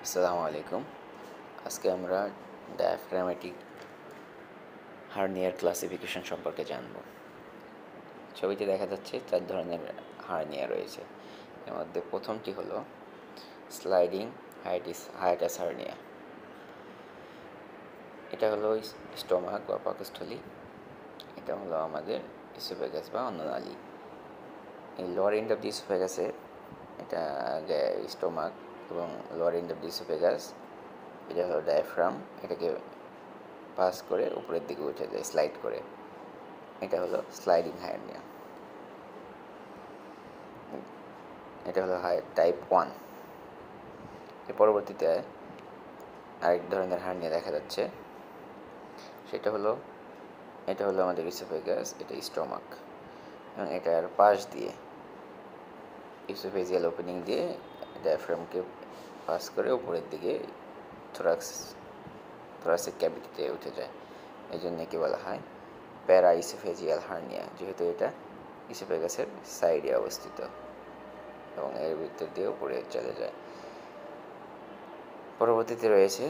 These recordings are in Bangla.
আসসালামু আলাইকুম। আজকে আমরা ডায়াফ্রামেটিক হার্নিয়ার ক্লাসিফিকেশন সম্পর্কে জানব। ছবিতে দেখা যাচ্ছে 4 ধরনের হার্নিয়া রয়েছে। এর মধ্যে প্রথমটি হলো স্লাইডিং হায়াটাস হার্নিয়া। এটা হলো স্টোমাক বা পাকস্থলী। এটা হলো আমাদের ইসোফেগাস বা অন্ননালী। এই লোয়ার এন্ড অফ দি ইসোফেগাসে এটা স্টোমাক এবং lower end of the oesophagus, এটা হলো ডায়াফ্রাম। এটাকে পাস করে উপরের দিকে উঠে যায় স্লাইড করে। এটা হলো স্লাইডিং হার্নিয়া। এটা হলো টাইপ 1। এর পরবর্তীতে আরেক ধরনের হার্নিয়া দেখা যাচ্ছে, সেটা হলো এটা হলো আমাদের ইসোফেগাস, এটা স্টোমাক, এবং এটার পাশ দিয়ে ইসোফেজিয়াল ওপেনিং দিয়ে ডায়াফ্রামকে পাস করে উপরের দিকে থোরাসিক ক্যাভিটিতে উঠে যায়। এই জন্য একে বলা হয় প্যারা ইসোফেজিয়াল হার্নিয়া, যেহেতু এটা ইসোফেগাসের সাইডে অবস্থিত এবং এর ভিতর দিয়ে উপরে চলে যায়। পরবর্তীতে রয়েছে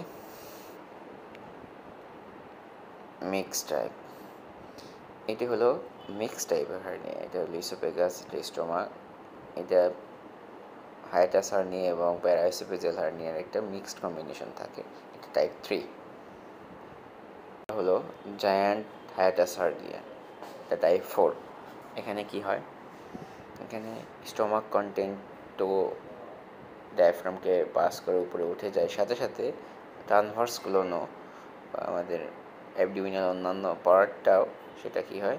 মিক্স টাইপ। এটি হলো মিক্স টাইপের হার্নিয়া। এটা হলো ইসোফেগাস, এটা স্টোমাক, এটা হায়াটাস হার্নিয়া এবং প্যারাইসোফেজিয়াল হার্নিয়ার একটা মিক্সড কম্বিনেশন থাকে। এটা টাইপ 3। হলো জায়ান্ট হায়াটাস হার্নিয়া, এটা টাইপ 4। এখানে কি হয়, এখানে স্টোমাক কন্টেন্টও ডায়াফ্রামকে পাস করে উপরে উঠে যায়, সাথে সাথে ট্রান্সভার্স কোলনও আমাদের অ্যাবডোমিনাল অন্যান্য পার্টটাও সেটা কি হয়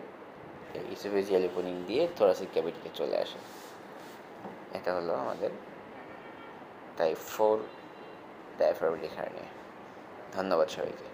এই ইসোফেজিয়াল ওপেনিং দিয়ে থোরাসিক ক্যাভিটিতে চলে আসে। এটা হলো আমাদের টাইপ 4 ডায়াফ্রামেটিক হার্নিয়া। ধন্যবাদ সবাইকে।